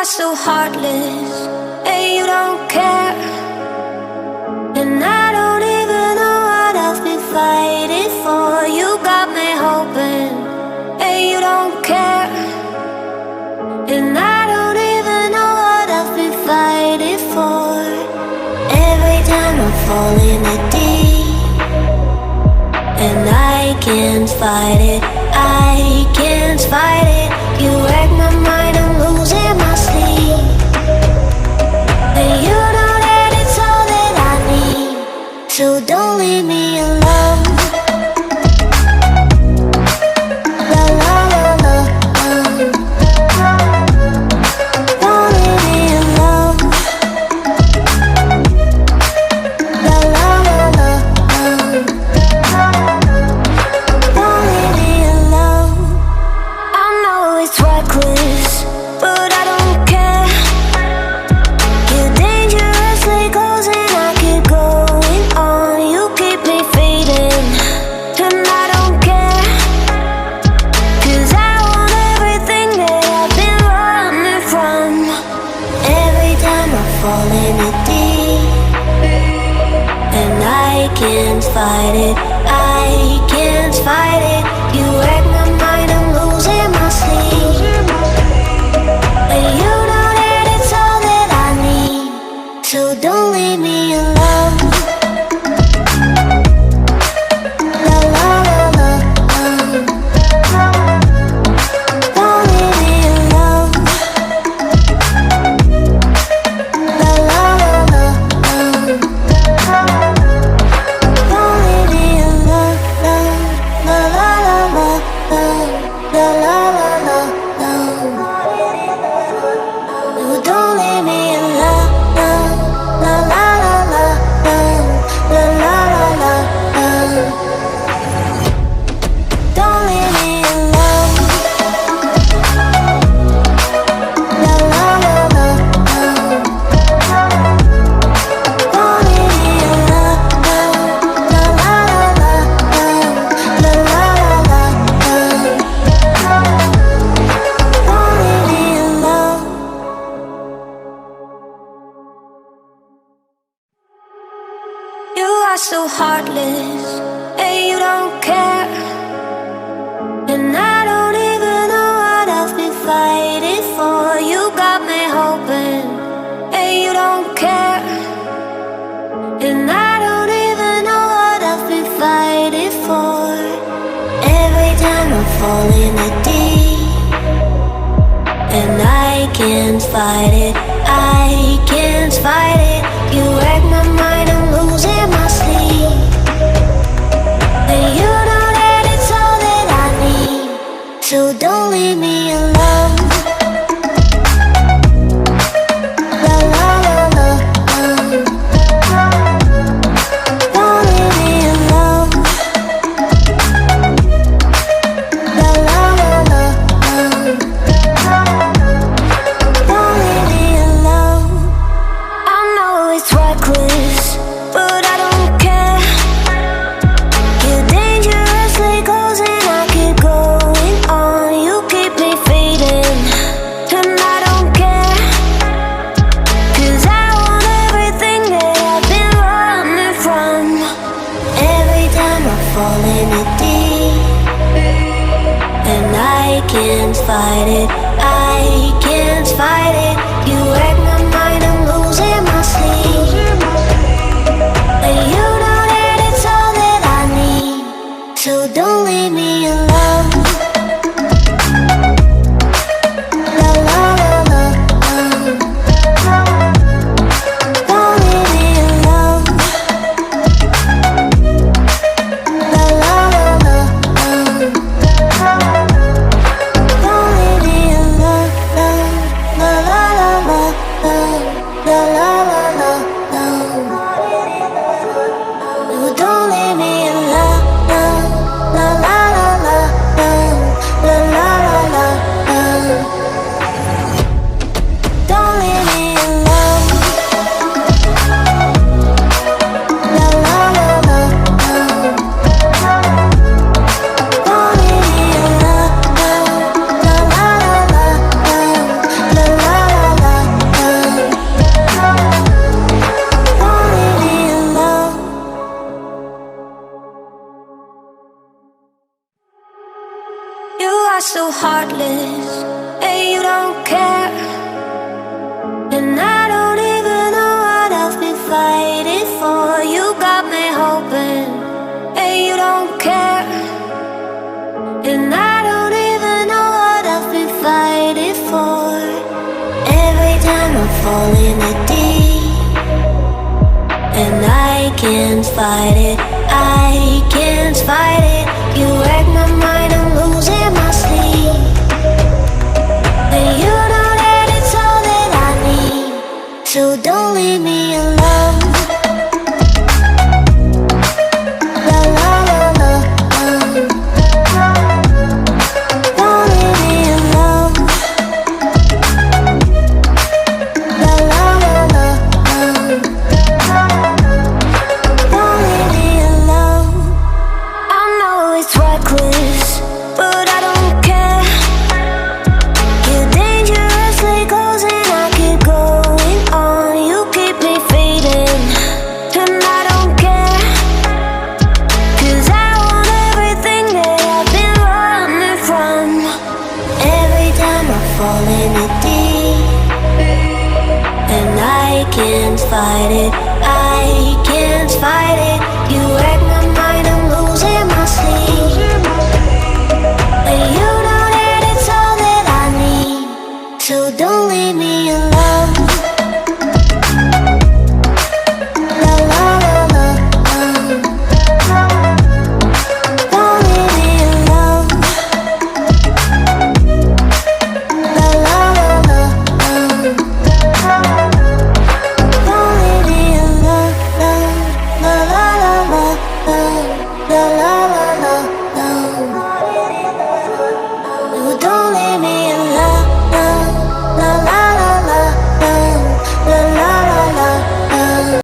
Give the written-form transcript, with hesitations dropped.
are so heartless, and you don't care. And I don't even know what I've been fighting for. You got me hoping, and you don't care. And I don't even know what I've been fighting for. Every time I fall in the deep, and I can't fight it, I can't fight it. You wreck my mind, I'm losing my sleep. And you know that it's all that I need, so don't leave me alone. La la la la, don't leave me alone. La la la la, don't leave me alone. I know it's reckless, but I don't care. You're dangerously close and I keep going on. You keep me fading, and I don't care. 'Cause I want everything that I've been running from. Every time I fall in the deep, and I can't fight it, I can't fight it. You wreck my mind, I'm losing my sleep. And you know that it's all that I need, so don't leave me alone. La la la la, don't leave me alone. La la la la, don't leave me alone. La la la la, la la la la, no, don't leave me alone. La la la la, la la la la, don't leave me alone. La la la la, don't leave me alone. La la la la, la la la la, don't leave me alone. You are so heartless, and you don't care. And I don't even know what I've been fighting for. You got me hoping, and you don't care. And I don't even know what I've been fighting for. Every time I fall in the deep, and I can't fight it, I can't fight it. You wreck my mind, I'm losing my sleep. And you know that it's all that I need, so don't leave me alone. La la la la, don't leave me alone. La la la la, don't leave me alone. I know it's reckless, but I don't care. You're dangerously close and I keep going on. You keep me fading. heartless, and you don't care. And I don't even know what I've been fighting for. You got me hoping, and you don't care. And I don't even know what I've been fighting for. Every time I fall in the deep, and I can't fight it, I can't fight it. You wreck my mind, I'm losing my sleep. And you know that it's all that I need, so don't leave me alone. La la la la, don't leave me alone. La la la la, don't leave me alone. I know it's reckless, but I don't care. You're dangerously close and I keep going on. You keep me fading, and I don't care. 'Cause I want everything that I've been running from. Every time I fall in the deep, and I can't fight it, I can't fight it. You wreck my mind, I'm losing my sleep. And you know that it's all that I need, so don't leave me alone.